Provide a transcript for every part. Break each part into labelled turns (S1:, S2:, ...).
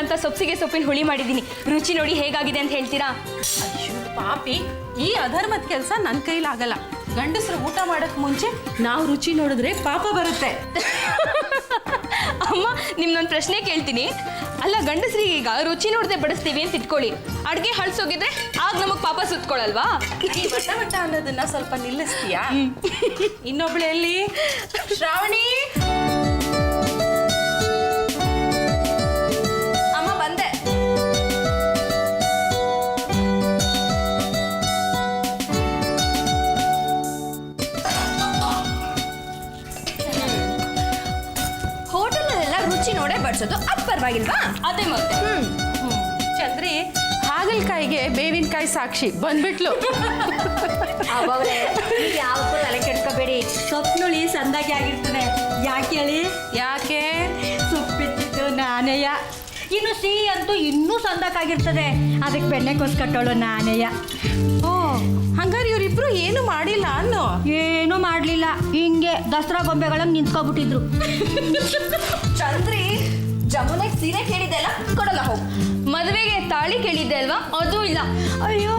S1: ಅಂತ ಸೊಪ್ಪಿನ ಹುಳಿ ಮಾಡಿದ್ದೀನಿ. ರುಚಿ ನೋಡಿ ಹೇಗಾಗಿದೆ ಅಂತ ಹೇಳ್ತೀರಾ?
S2: ಅಯ್ಯೋ ಪಾಪಿ, ಈ ಅಧರ್ಮದ ಕೆಲಸ ನನ್ನ ಕೈಲಾಗಲ್ಲ. ಗಂಡಸರು ಊಟ ಮಾಡಕ್ ಮುಂಚೆ ನಾವು ರುಚಿ ನೋಡಿದ್ರೆ ಪಾಪ ಬರುತ್ತೆ.
S1: ಅಮ್ಮ, ನಿಮ್ನೊಂದು ಪ್ರಶ್ನೆ ಕೇಳ್ತೀನಿ. ಅಲ್ಲ, ಗಂಡಸ್ರಿಗೆ ಈಗ ರುಚಿ ನೋಡದೆ ಬಡಿಸ್ತೀವಿ ಅಂತ ಇಟ್ಕೊಳ್ಳಿ, ಅಡ್ಗೆ ಹಳ್ಸೋಗಿದ್ರೆ ಆಗ ನಮಗ್ ಪಾಪ ಸುತ್ಕೊಳಲ್ವಾ?
S2: ಈ ವಟ ವಟ ಅನ್ನೋದನ್ನ ಸ್ವಲ್ಪ ನಿಲ್ಲಿಸ್ತೀಯಾ? ಇನ್ನೊಬ್ಳು ಎಲ್ಲಿ? ಶ್ರಾವಣಿ,
S1: ಅಮ್ಮ ಬಂದೆ. ಹೋಟೆಲಲ್ಲೆಲ್ಲ ರುಚಿ ನೋಡೇ ಬಡ್ಸೋದು, ಅದು ಪರವಾಗಿಲ್ವಾ? ಅದೇ ಮತ್ತೆ.
S2: ಚಂದ್ರಿ, ಹಾಗಲಕಾಯಿಗೆ ಬೇವಿನಕಾಯಿ ಸಾಕ್ಷಿ ಬಂದ್ಬಿಟ್ಲು.
S3: ಯಾವತ್ತೂ ತಲೆ ಕೆಡ್ಕೋಬೇಡಿ, ಸೊಪ್ಪಿನುಳಿ ಸಂದಾಗಿ ಆಗಿರ್ತದೆ. ಯಾಕೆ ಹೇಳಿ?
S2: ಯಾಕೆ?
S3: ಸೊಪ್ಪಿತ್ತಿದ್ದು ನಾನೇಯ. ಇನ್ನು ಸಿಹಿ ಅಂತೂ ಇನ್ನೂ ಸಂದಕ್ಕಾಗಿರ್ತದೆ, ಅದಕ್ಕೆ ಬೆಣ್ಣೆ ಕೊಸ್ಕಟ್ಟೋಳು ನಾನೇಯ.
S2: ಓ, ಹಂಗಾರೆ ಇವರಿಬ್ರು ಏನು ಮಾಡಿಲ್ಲ ಅನ್ನೋ?
S3: ಏನೂ ಮಾಡಲಿಲ್ಲ, ಹಿಂಗೆ ದಸರಾ ಗೊಂಬೆಗಳಂಗೆ ನಿಂತ್ಕೊಬಿಟ್ಟಿದ್ರು.
S1: ಚಂದ್ರಿ, ಜಮುನೆಗೆ ಸೀರೆ ಕೇಳಿದ್ದೆ ಅಲ್ಲ, ಕೊಡಲ್ಲ ಹೋಗು. ಮದುವೆಗೆ ತಾಳಿ ಕೇಳಿದ್ದೆ ಅಲ್ವಾ, ಅದು ಇಲ್ಲ.
S3: ಅಯ್ಯೋ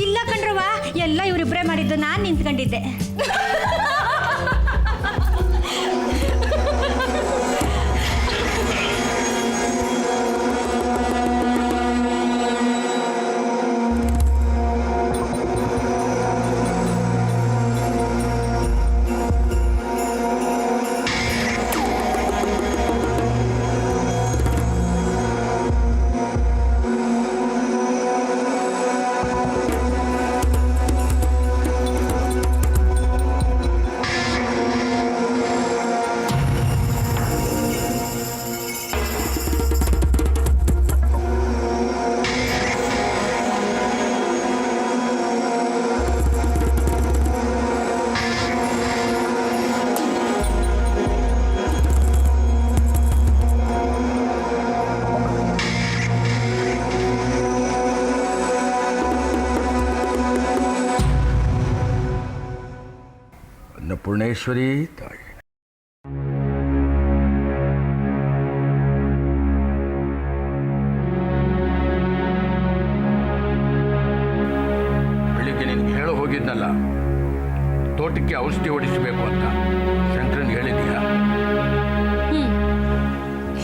S3: ಇಲ್ಲ ಕಣ್ರವ, ಎಲ್ಲ ಇವರಿಬ್ಬರೇ ಮಾಡಿದ್ದು, ನಾನು ನಿಂತ್ಕೊಂಡಿದ್ದೆ.
S4: ಅನ್ನಪೂರ್ಣೇಶ್ವರಿ ತಾಯಿ. ಬೆಳಿಗ್ಗೆ ನಿನ್ಗೆ ಹೇಳೋ ಹೋಗಿದ್ನಲ್ಲ, ತೋಟಕ್ಕೆ ಔಷಧಿ ಹೊಡಿಸಬೇಕು ಅಂತ. ಶಂಕರನ್ ಹೇಳಿದ್ಯಾ?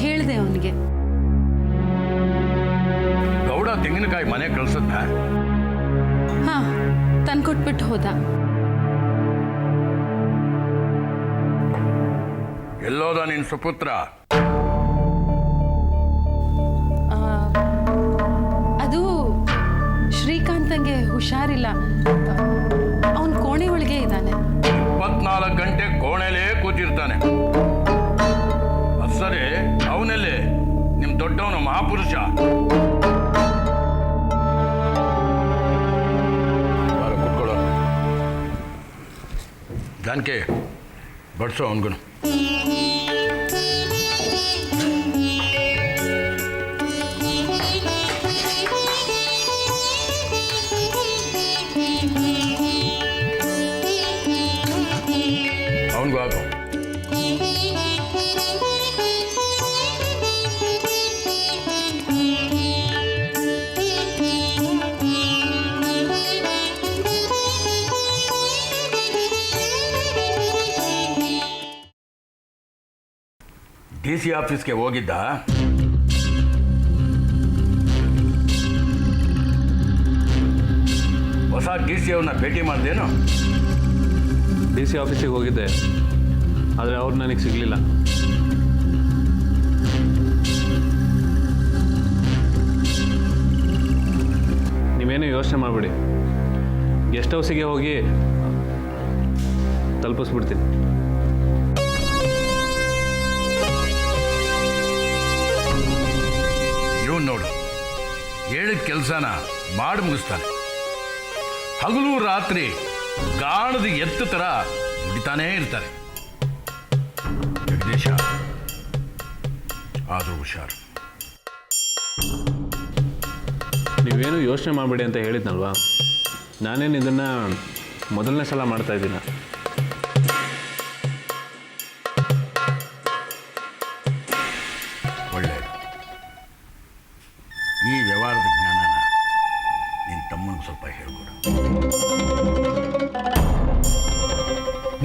S2: ಹೇಳಿದೆ ಅವನಿಗೆ.
S4: ಗೌಡ ತೆಂಗಿನಕಾಯಿ ಮನೆ ಕಳ್ಸದ್ನ?
S2: ಹಾ, ತಂದ್ಕೊಟ್ಬಿಟ್ಟು ಹೋದ.
S4: ಎಲ್ಲೋದ ನಿನ್ ಸುಪುತ್ರ?
S2: ಅದು ಶ್ರೀಕಾಂತಂಗೆ ಹುಷಾರಿಲ್ಲ, ಅವನ್ ಕೋಣೆ ಒಳಗೆ ಇದ್ದಾನೆ.
S4: 24 ಗಂಟೆ ಕೋಣೆಲೇ ಕೂತಿರ್ತಾನೆ. ಸರಿ, ಅವನಲ್ಲೇ ನಿಮ್ ದೊಡ್ಡವನು ಮಹಾಪುರುಷ. ಕುತ್ಕೊಳ್ಳೋ. ಜಾನಕಿ, ಬಡ್ಸೋ ಅವನ್ಗುನು. ಅವನಿಗೂ ಹಾಕು. DC ಆಫೀಸ್ಗೆ ಹೋಗಿದ್ದ? ಹೊಸ DC ಅವ್ರನ್ನ ಭೇಟಿ ಮಾಡ್ದೇನು?
S5: DC ಆಫೀಸಿಗೆ ಹೋಗಿದ್ದೆ, ಆದರೆ ಅವ್ರು ನನಗೆ ಸಿಗಲಿಲ್ಲ. ನೀವೇನು ಯೋಚನೆ ಮಾಡಬೇಡಿ, ಗೆಸ್ಟ್ ಹೌಸಿಗೆ ಹೋಗಿ ತಲುಪಿಸ್ಬಿಡ್ತೀನಿ.
S4: ಇವನು ನೋಡು, ಹೇಳಿದ ಕೆಲಸನ ಮಾಡಿ ಮುಗಿಸ್ತಾನೆ. ಹಗಲು ರಾತ್ರಿ ಗಾಣದ ಎತ್ತು ಥರ ದುಡಿತಾನೇ ಇರ್ತಾರೆ. ಜಗದೀಶ, ಆದರೂ ಹುಷಾರು.
S5: ನೀವೇನು ಯೋಚನೆ ಮಾಡಬೇಡಿ ಅಂತ ಹೇಳಿದ್ನಲ್ವಾ, ನಾನೇನು ಇದನ್ನು ಮೊದಲನೇ ಸಲ ಮಾಡ್ತಾಯಿದ್ದೀನಿ.
S4: ಒಳ್ಳೆಯದು.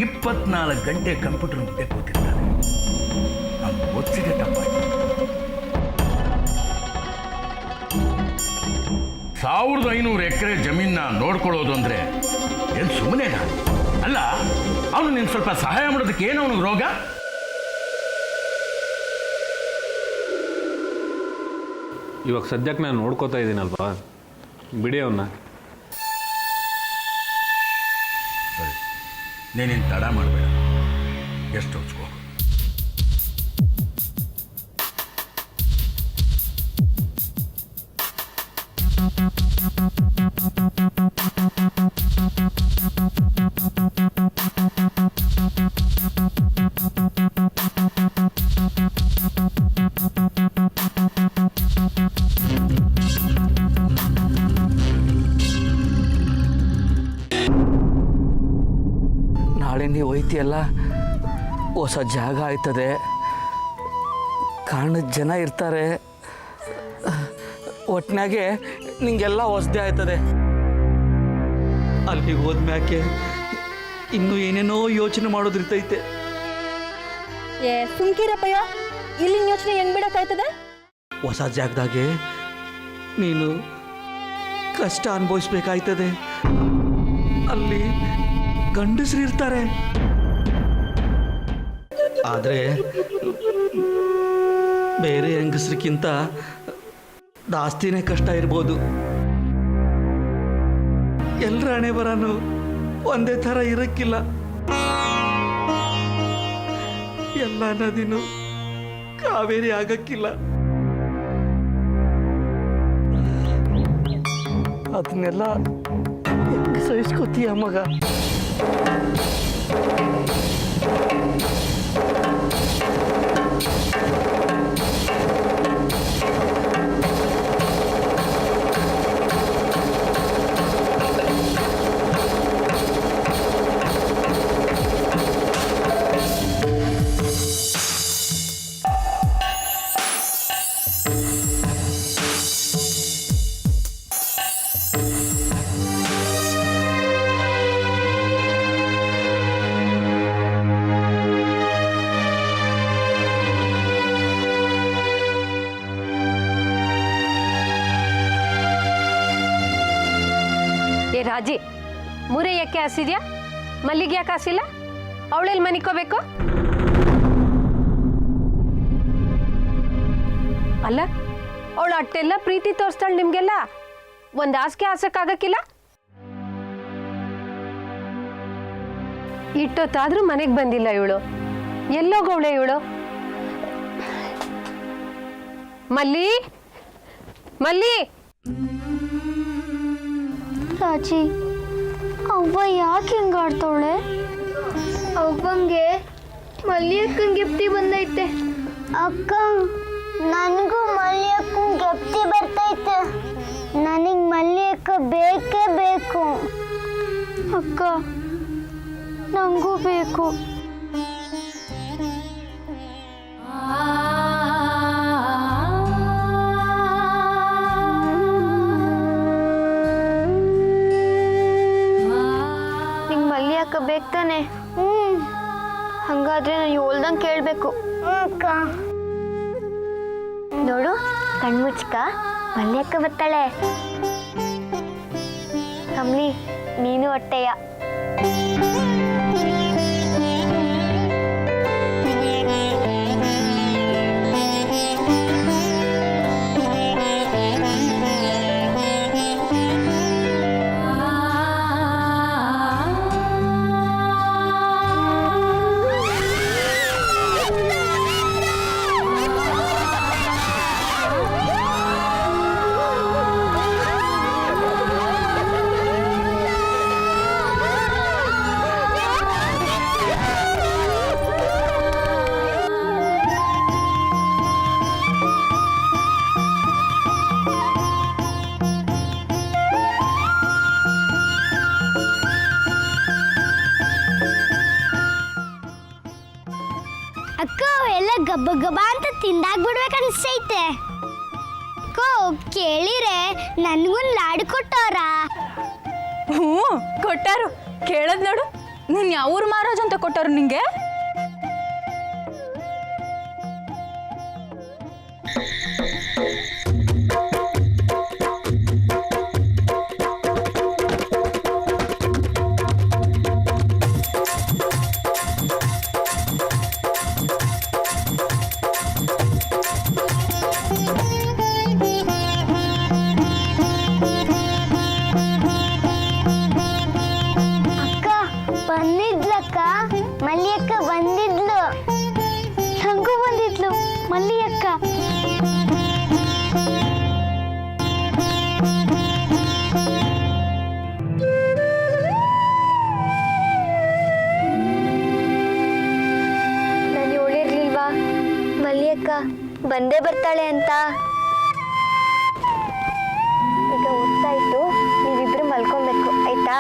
S4: 24 ಗಂಟೆ ಕಂಪ್ಯೂಟರ್ ಮುಂದೆ ಕೂತಿರ್ತಾನೆ. ನಾನು ಓದಿಸಿದೆ ತಪ್ಪಾಯ್ತು. 1500 ಎಕರೆ ಜಮೀನ ನೋಡ್ಕೊಳ್ಳೋದು ಅಂದ್ರೆ ಏನು ಸುಮ್ಮನೆನಾ? ಅಲ್ಲ, ಅವನು ನೀನು ಸ್ವಲ್ಪ ಸಹಾಯ ಮಾಡೋದಕ್ಕೆ ಏನು ಅವನಿಗೆ ರೋಗ?
S5: ಇವಾಗ ಸದ್ಯಕ್ಕೆ ನಾನು ನೋಡ್ಕೋತಾ ಇದ್ದೀನಲ್ವಾ, ಬಿಡಿ ಅವನ್ನ.
S4: ಸರಿ, ನೀನೇನು ತಡ ಮಾಡಬೇಡ, ಎಷ್ಟು ಹೊಚ್ಕೋ.
S6: ನಾಳೆ ನೀವು ಹೋಯ್ತಿಯಲ್ಲ, ಹೊಸ ಜಾಗ ಆಯ್ತದೆ, ಕಾರಣದ ಜನ ಇರ್ತಾರೆ, ಒಟ್ಟಿನಾಗೆ ನಿಂಗೆಲ್ಲ ಹೊಸದೇ ಆಯ್ತದೆ. ಅಲ್ಲಿಗೆ ಹೋದ್ಮ್ಯಾಕೆ ಇನ್ನೂ ಏನೇನೋ ಯೋಚನೆ ಮಾಡೋದಿರ್ತೈತೆ.
S3: ಏ ಸುಮ್ಕಿರಪ್ಪಯ್ಯ, ಇಲ್ಲಿನ ಯೋಚನೆ ಹೆಂಗ್ ಬಿಡಕ್ಕಾಯ್ತದೆ?
S6: ಹೊಸ ಜಾಗದಾಗೆ ನೀನು ಕಷ್ಟ ಅನುಭವಿಸ್ಬೇಕಾಯ್ತದೆ. ಅಲ್ಲಿ ಗಂಡಸರು ಇರ್ತಾರೆ, ಆದರೆ ಬೇರೆ ಹೆಂಗಸ್ರಿಗಿಂತ ಜಾಸ್ತಿನೇ ಕಷ್ಟ ಇರ್ಬೋದು. ಎಲ್ಲರ ಹಣೆ ಬರನು ಒಂದೇ ಥರ ಇರಕ್ಕಿಲ್ಲ. ಎಲ್ಲ ನದಿನೂ ಕಾವೇರಿ ಆಗಕ್ಕಿಲ್ಲ. ಅದನ್ನೆಲ್ಲ ಹೆಂಗೆ ಸಹಿಸ್ಕೋತೀಯ ಮಗ?
S7: ರಾಜಿ, ಮೂರೇ ಯಾಕೆ ಹಾಸಿದ್ಯಾ? ಮಲ್ಲಿಗೆ ಯಾಕೆ ಹಾಸಿಲ್ಲ? ಅವಳೆಲ್ಲಿ ಮನಿಕೋಬೇಕು? ಅಲ್ಲ, ಅವಳು ಅಟ್ಟೆಲ್ಲ ಪ್ರೀತಿ ತೋರಿಸ್ತಾಳೆ ನಿಮ್ಗೆಲ್ಲ, ಒಂದು ಹಾಸಿಗೆ ಹಾಸಕ್ಕಾಗಕ್ಕಿಲ್ಲ? ಇಟ್ಟೊತ್ತಾದ್ರೂ ಮನೆಗೆ ಬಂದಿಲ್ಲ ಇವಳು. ಎಲ್ಲೋಗವಳೆ ಇವಳು? ಮಲ್ಲಿ, ಮಲ್ಲಿ.
S8: ರಾಜಿ, ಅವ್ವ ಯಾಕೆ ಹಿಂಗಾಡ್ತಾವಳೆ? ಅವ್ವಂಗೆ ಮಲ್ಲಿಯಕ್ಕನ ಗೆಪ್ತಿ ಬಂದೈತೆ. ಅಕ್ಕ, ನನಗೂ ಮಲ್ಲಿಯಕ್ಕನ ಗೆಪ್ತಿ ಬರ್ತೈತೆ. ನನಗೆ ಮಲ್ಲಿಯಕ್ಕ ಬೇಕೇ ಬೇಕು. ಅಕ್ಕ, ನನಗೂ ಬೇಕು. ಬೇಕು ತಾನೆ? ಹಂಗಾದ್ರೆ ನಾನು ಹೇಳ್ದಂಗೆ ಕೇಳಬೇಕು. ಅಕ್ಕ ನೋಡು, ಕಣ್ಮುಚ್ಕ, ಮಲ್ಯಕ್ಕ ಬರ್ತಾಳೆ. ಕಮ್ಲಿ, ನೀನು ಹೊಟ್ಟೆಯ. ಅಕ್ಕ, ಎಲ್ಲ ಗಬ್ಬ ಗಬ್ಬ ಅಂತ ತಿಂದಾಗ್ಬಿಡ್ಬೇಕು ಅನಿಸ್ತೈತೆ. ಅಕ್ಕ, ಕೇಳಿರೆ ನನ್ಗೊಂದು ಲಾಡು ಕೊಟ್ಟವ್ರ.
S1: ಹ್ಞೂ ಕೊಟ್ಟಾರು. ಕೇಳದ್ ನೋಡು, ನೀನ್ ಯಾವ ಊರು ಮಹಾರಾಜ್ ಅಂತ ಕೊಟ್ಟಾರು ನಿಂಗೆ?
S8: ಅಕ್ಕ ಬಂದಿದ್ಲಕ್ಕ, ಮಲ್ಲಿಯಕ್ಕ ಬಂದಿದ್ಲು, ನಂಗೂ ಬಂದಿದ್ಲು ಮಲ್ಲಿಯಕ್ಕ. ನಾನು ಹೇಳಿರ್ಲಿಲ್ವಾ ಮಲ್ಲಿಯಕ್ಕ ಬಂದೇ ಬರ್ತಾಳೆ ಅಂತ? ಈಗ ಗೊತ್ತಾಯ್ತು, ನೀವಿಬ್ರು ಮಲ್ಕೊಬೇಕು ಆಯ್ತಾ?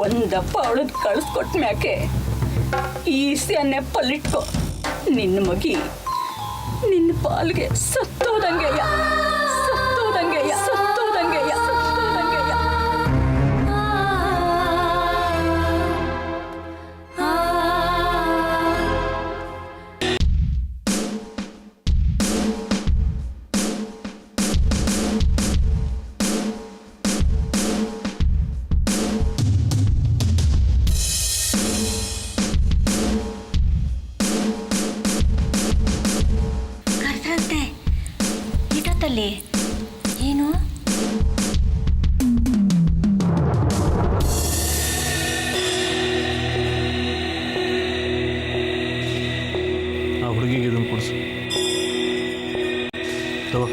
S3: ಒಂದಪ್ಪ ಅವಳದ್ ಕಳಿಸ್ಕೊಟ್ ಮ್ಯಾಕೆ ಈಸಿ ನೆಪ್ಪಲ್ಲಿಟ್ಕೊ. ನಿನ್ನ ಮಗಿ ನಿನ್ನ ಪಾಲ್ಗೆ ಸತ್ತೋದಂಗೆಯ, ಸತ್ತೋದಂಗೆಯ, ಸತ್ತೋದಂಗೆಯ, ಸತ್ತೋದಂಗೆಯ.
S8: ಕರ್ದ್ರಂತೆ ಇಟತ್ತಲ್ಲಿ ಏನು?
S5: ಆ ಹುಡುಗಿಗೆ ಇದನ್ನು ಕೊಡಿಸು. ತಗೋ.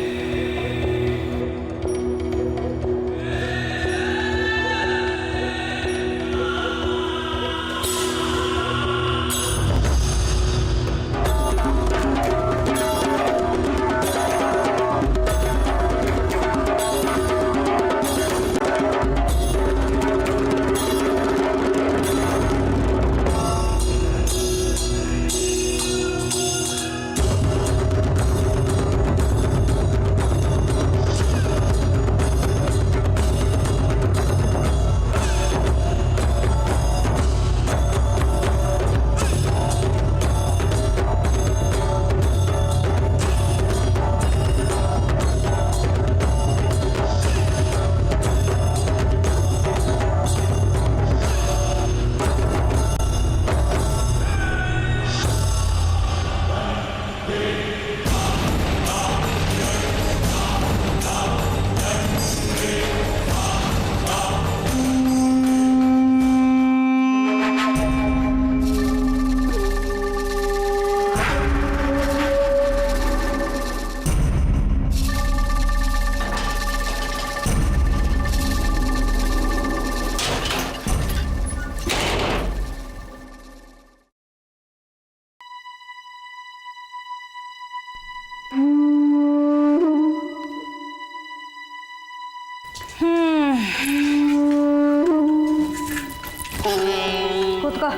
S3: ಕೂತ್ಕೋ,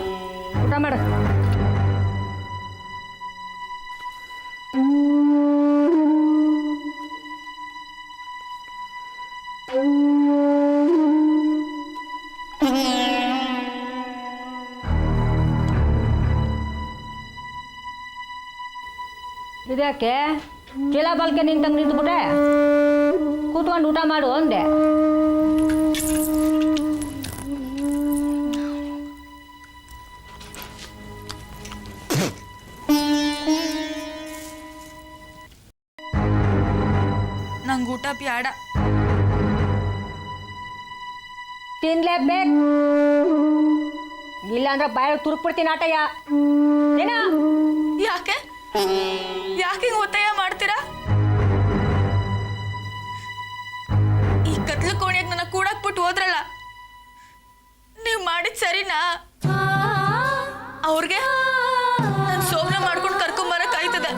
S3: ಊಟ ಮಾಡು. ಇದ್ಯಾಕೆ ಚೀಲ ಬಲ್ಕೆ ನಿಂತಂಗೆ ನಿಂತ್ಬಿಟ್ಟೆ? ಕೂತ್ಕೊಂಡು ಊಟ ಮಾಡು ಅಂದೆ.
S1: ನಂಗೆ ಊಟ ಬ್ಯಾಡ.
S3: ತಿನ್ಲೇಬೇಕು, ಇಲ್ಲಾಂದ್ರೆ ಬಾಯಲ್ಲಿ ತುರುಕ್ಬಿಡ್ತೀನಿ ಆಟಯ್ಯ. ಏನ
S1: ಯಾಕೆ ಯಾಕೆ ಹಿಂಗೆ ಒತ್ತಾಯ ಮಾಡ್ತೀರಾ? ಈ ಕತ್ಲು ಕೋಣೆಗೆ ನನ್ನ ಕೂಡಾಕ್ಬಿಟ್ಟು ಹೋದ್ರಲ್ಲ, ನೀವು ಮಾಡಿದ್ ಸರಿನಾ? ಅವ್ರಿಗೆ ನಾನು ಸೋಮನ ಮಾಡ್ಕೊಂಡು ಕರ್ಕೊಂಬರಕ್ ಆಯ್ತದೆ.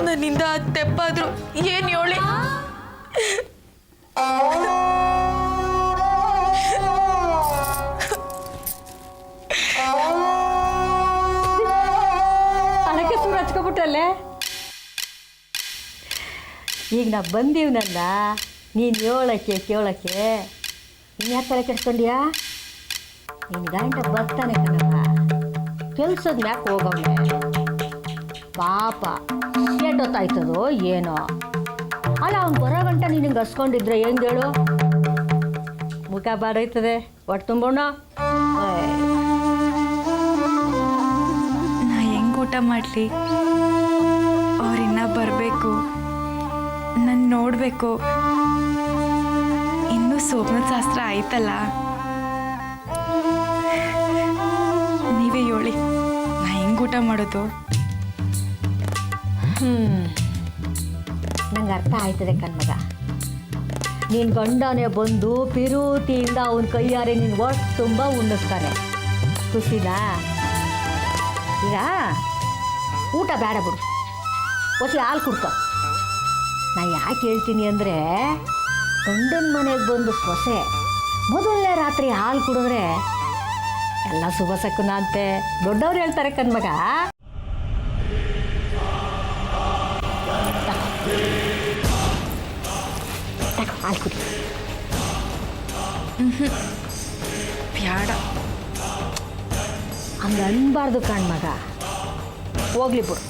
S1: ನನ್ನಿಂದ ತೆಪ್ಪಾದ್ರು ಏನ್ ಹೇಳಿ
S3: ಅದಕ್ಕೆ ಸುರು ಹಚ್ಕೊಬಿಟ್ರಲ್ಲೇ. ಈಗ ನಾ ಬಂದೀವನಲ್ಲ ನೀನು ಹೇಳಕ್ಕೆ ಕೇಳಕ್ಕೆ ಇನ್ಯಾಕೆ ತಲೆ ಕೆಡ್ಸ್ಕೊಂಡ್ಯಾ? ನಿನ್ನ ಗಂಟ ಬರ್ತಾನೆ ಕಣವ, ಕೆಲ್ಸದ ಮ್ಯಾಕೆ ಹೋಗವ್ನೆ. ಪಾಪ ಎಷ್ಟೊತ್ತಾಯ್ತದೋ ಏನೋ. ಅಲ್ಲ ಅವ್ನು ಬರೋ ಗಂಟ ನಿನಗೆ ಹಸ್ಕೊಂಡಿದ್ರೆ ಹೆಂಗೆ ಹೇಳು? ಮುಖ ಬಾಡೋಯ್ತದೆ, ಒಟ್ಟು ತುಂಬೋಣ.
S1: ನಾ ಹೆಂಗ್ ಊಟ ಮಾಡಲಿ? ಅವ್ರಿನ್ನ ಬರಬೇಕು, ನನ್ನ ನೋಡಬೇಕು. ಇನ್ನೂ ಸೋಮನ ಶಾಸ್ತ್ರ ಆಯ್ತಲ್ಲ. ನೀವೇ ಹೇಳಿ, ನಾ ಹೆಂಗ್ ಊಟ ಮಾಡೋದು?
S3: ನಂಗೆ ಅರ್ಥ ಆಯ್ತದೆ ಕಣ್ಮಗ. ನೀನು ಗಂಡನೇ ಬಂದು ಪಿರೂತಿಯಿಂದ ಅವನ ಕೈಯಾರೆ ನೀನು ಒಟ್ಟು ತುಂಬ ಉಣ್ಣಿಸ್ತಾನೆ. ಖುಷಿನಾ? ಈಗ ಊಟ ಬೇಡ ಬಿಡು, ಒಸಿ ಹಾಲು ಕುಡ್ಕೊ. ನಾ ಯಾಕೆ ಹೇಳ್ತೀನಿ ಅಂದರೆ, ಗಂಡನ ಮನೆಗೆ ಬಂದು ಸೊಸೆ ಮೊದಲನೇ ರಾತ್ರಿ ಹಾಲು ಕುಡಿದ್ರೆ ಎಲ್ಲ ಶುಭ ಸಕ್ಕುನ ಅಂತೆ ದೊಡ್ಡವ್ರು ಹೇಳ್ತಾರೆ ಕಣ್ಮಗ. ಹಾಲು ಕುಡಿ.
S1: ಬ್ಯಾಡ.
S3: ಹಂಗೆ ಅನ್ಬಾರ್ದು ಕಣ್ಮಗ. ಹೋಗ್ಲಿ ಬಿಡು,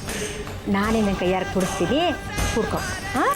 S3: ನಾನೇ ನನ್ನ ಕೈಯಾರ ಕುಡಿಸ್ತೀನಿ, ಕುಡ್ಕೊ. ಹಾಂ